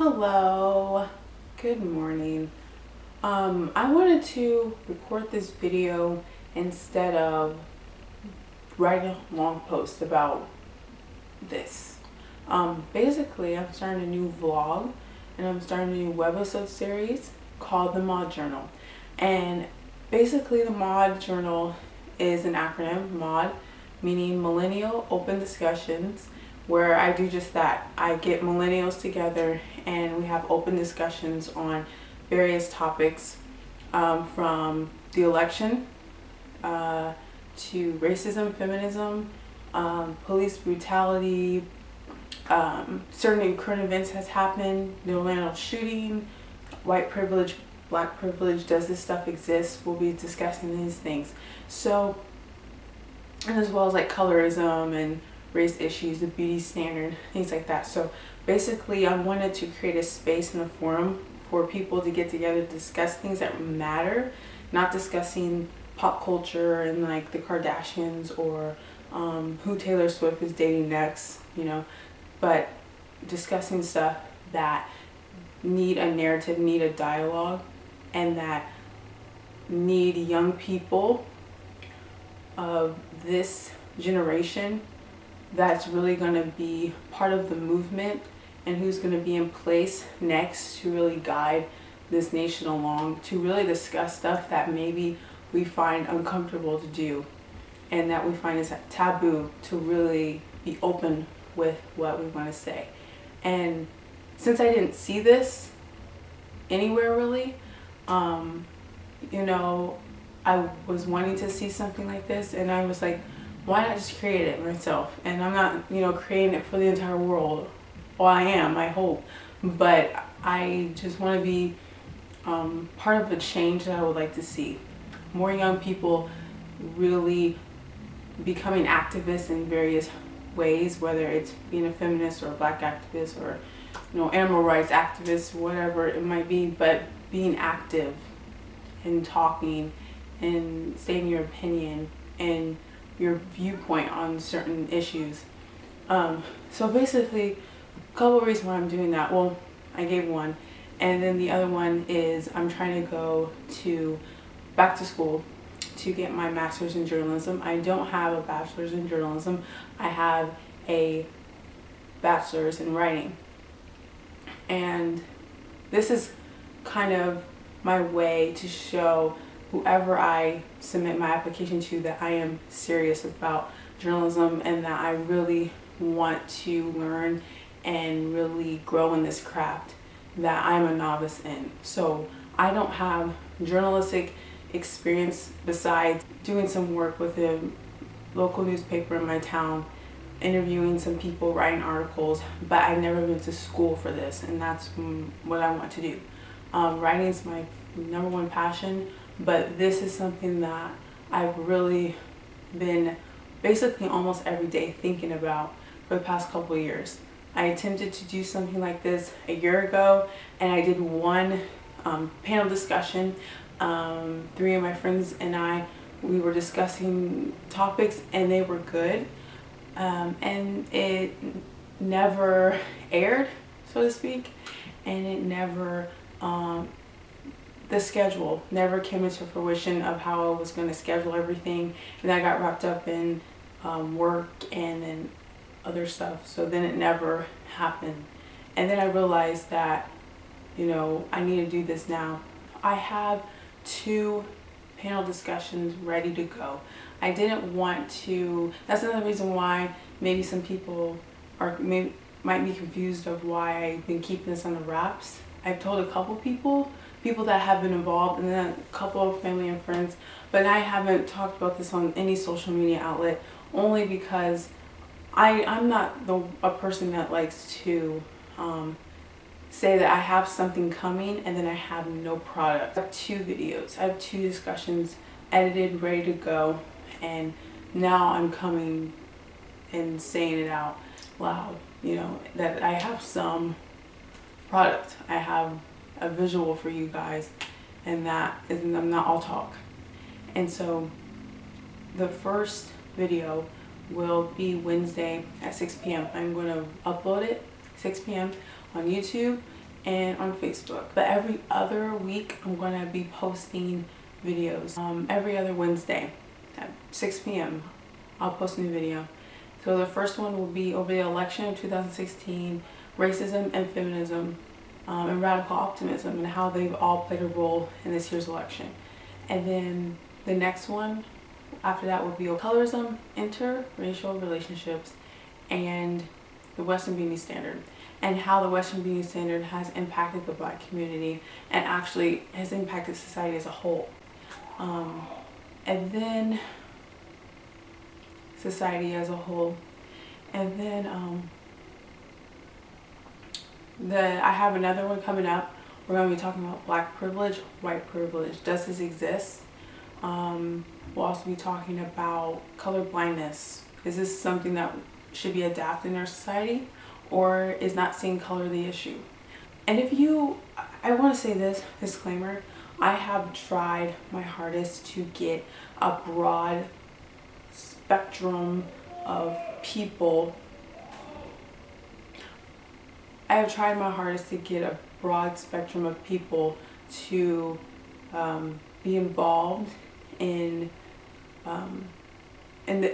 Hello, good morning. I wanted to record this video instead of writing a long post about this. Basically, I'm starting a new vlog and I'm starting a new webisode series called the Mod Journal. And basically, the Mod Journal is an acronym, MOD, meaning Millennial Open Discussions, where I do just that. I get millennials together and we have open discussions on various topics, from the election to racism, feminism, police brutality, certain current events has happened, the Orlando shooting, white privilege, black privilege, does this stuff exist? We'll be discussing these things. So, and as well as like colorism and race issues, the beauty standard, things like that. So basically I wanted to create a space and a forum for people to get together to discuss things that matter, not discussing pop culture and like the Kardashians or who Taylor Swift is dating next, but discussing stuff that need a narrative, need a dialogue, and that need young people of this generation that's really going to be part of the movement and who's going to be in place next to really guide this nation along, to really discuss stuff that maybe we find uncomfortable to do and that we find is taboo, to really be open with what we want to say. And since I didn't see this anywhere really, I was wanting to see something like this, and I was like, why not just create it myself? And I'm not, creating it for the entire world. Well, I am, I hope. But I just want to be part of a change that I would like to see. More young people really becoming activists in various ways, whether it's being a feminist or a black activist or, animal rights activist, whatever it might be, but being active and talking and saying your opinion and your viewpoint on certain issues. So basically, a couple of reasons why I'm doing that. Well, I gave one, and then the other one is I'm trying to go back to school to get my master's in journalism. I don't have a bachelor's in journalism. I have a bachelor's in writing. And this is kind of my way to show whoever I submit my application to that I am serious about journalism and that I really want to learn and really grow in this craft that I'm a novice in. So I don't have journalistic experience besides doing some work with a local newspaper in my town, interviewing some people, writing articles, but I've never been to school for this, and that's what I want to do. Writing is my number one passion, but this is something that I've really been basically almost every day thinking about for the past couple of years. I attempted to do something like this a year ago, and I did one panel discussion. 3 of my friends and we were discussing topics, and they were good, and it never aired, so to speak, and it never the schedule never came into fruition of how I was going to schedule everything, and I got wrapped up in work and then other stuff, so then it never happened. And then I realized that I need to do this now. I have 2 panel discussions ready to go. I didn't want to, that's another reason why maybe some people might be confused of why I've been keeping this on the wraps. I've told a couple people that have been involved, and then a couple of family and friends, but I haven't talked about this on any social media outlet, only because I'm not a person that likes to say that I have something coming and then I have no product. I have 2 videos, I have 2 discussions edited, ready to go, and now I'm coming and saying it out loud, that I have some product. I have a visual for you guys, and I'm not all talk. And so the first video will be Wednesday at 6 p.m. I'm going to upload it 6 p.m. on YouTube, and on Facebook. But every other week, I'm going to be posting videos. Every other Wednesday at 6 p.m. I'll post a new video. So the first one will be over the election of 2016, racism and feminism, and radical optimism, and how they've all played a role in this year's election. And then the next one after that will be colorism, interracial relationships, and the Western Beauty Standard, and how the Western Beauty Standard has impacted the Black community and actually has impacted society as a whole. And then society as a whole. And then I have another one coming up. We're going to be talking about Black privilege, white privilege. Does this exist? We'll also be talking about color blindness. Is this something that should be adapted in our society, or is not seeing color the issue? And I want to say this disclaimer, I have tried my hardest to get a broad spectrum of people. I have tried my hardest to get a broad spectrum of people to be involved in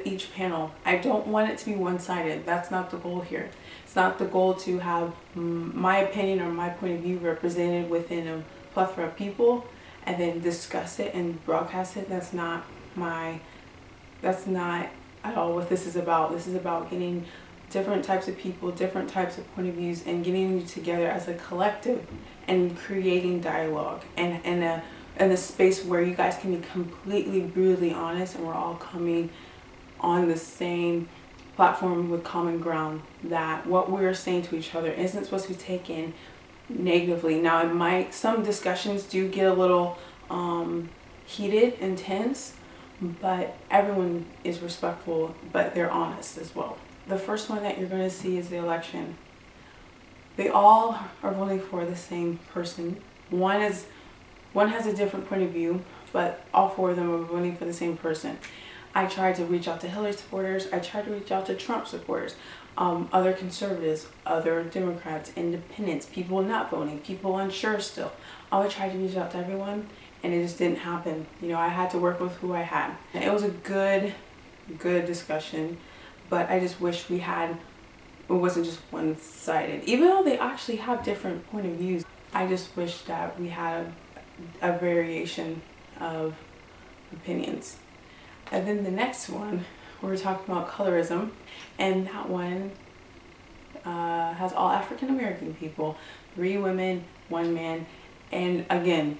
each panel. I don't want it to be one-sided. That's not the goal here. It's not the goal to have my opinion or my point of view represented within a plethora of people and then discuss it and broadcast it. That's not at all what this is about. This is about getting different types of people, different types of point of views, and getting you together as a collective and creating dialogue and in a space where you guys can be completely brutally honest, and we're all coming on the same platform with common ground, that what we're saying to each other isn't supposed to be taken negatively. Now some discussions do get a little heated, intense, but everyone is respectful, but they're honest as well. The first one that you're going to see is the election. They all are voting for the same person. One has a different point of view, but all four of them are voting for the same person. I tried to reach out to Hillary supporters. I tried to reach out to Trump supporters, other conservatives, other Democrats, independents, people not voting, people unsure still. I would try to reach out to everyone, and it just didn't happen. I had to work with who I had. And it was a good discussion, but I just wish it wasn't just one-sided. Even though they actually have different point of views, I just wish that we had a variation of opinions. And then the next one, we're talking about colorism, and that one has all African American people, 3 women, 1 man, and again,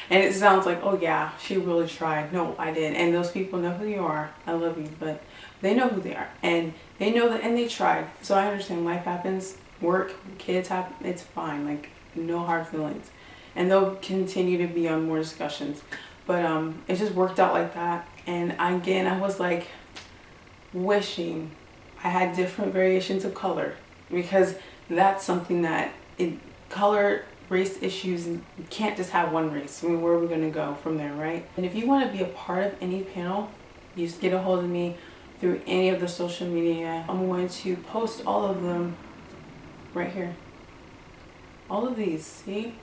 and it sounds like, oh yeah, she really tried. No, I didn't. And those people know who you are. I love you, but they know who they are, and they know that, and they tried. So I understand life happens, work, kids happen, it's fine, like no hard feelings. And they'll continue to be on more discussions. But it just worked out like that. And again, I was like wishing I had different variations of color, because that's something that color, race issues, you can't just have one race. I mean, where are we going to go from there, right? And if you want to be a part of any panel, you just get a hold of me through any of the social media. I'm going to post all of them right here. All of these, see?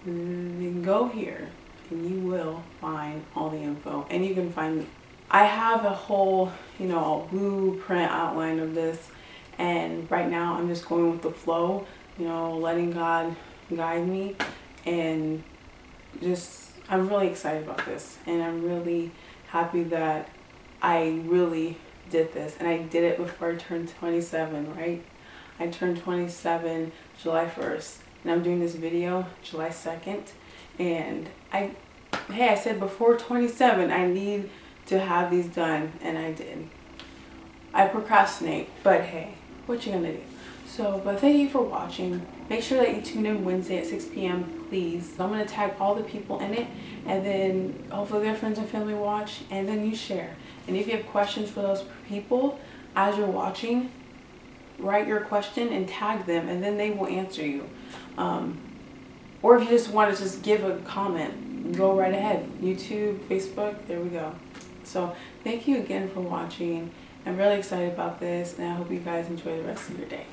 You can go here and you will find all the info, and you can find me. I have a whole, blueprint outline of this, and right now I'm just going with the flow, letting God guide me, and I'm really excited about this, and I'm really happy that I really did this, and I did it before I turned 27, right? I turned 27 July 1st, and I'm doing this video July 2nd, and I said before 27 I need to have these done, and I did. I procrastinate, but hey, what you gonna do? So, but thank you for watching. Make sure that you tune in Wednesday at 6 p.m. please. I'm gonna tag all the people in it, and then hopefully their friends and family watch, and then you share. And if you have questions for those people as you're watching, write your question and tag them, and then they will answer you. Or if you just want to just give a comment, go right ahead. YouTube, Facebook, there we go. So thank you again for watching. I'm really excited about this, and I hope you guys enjoy the rest of your day.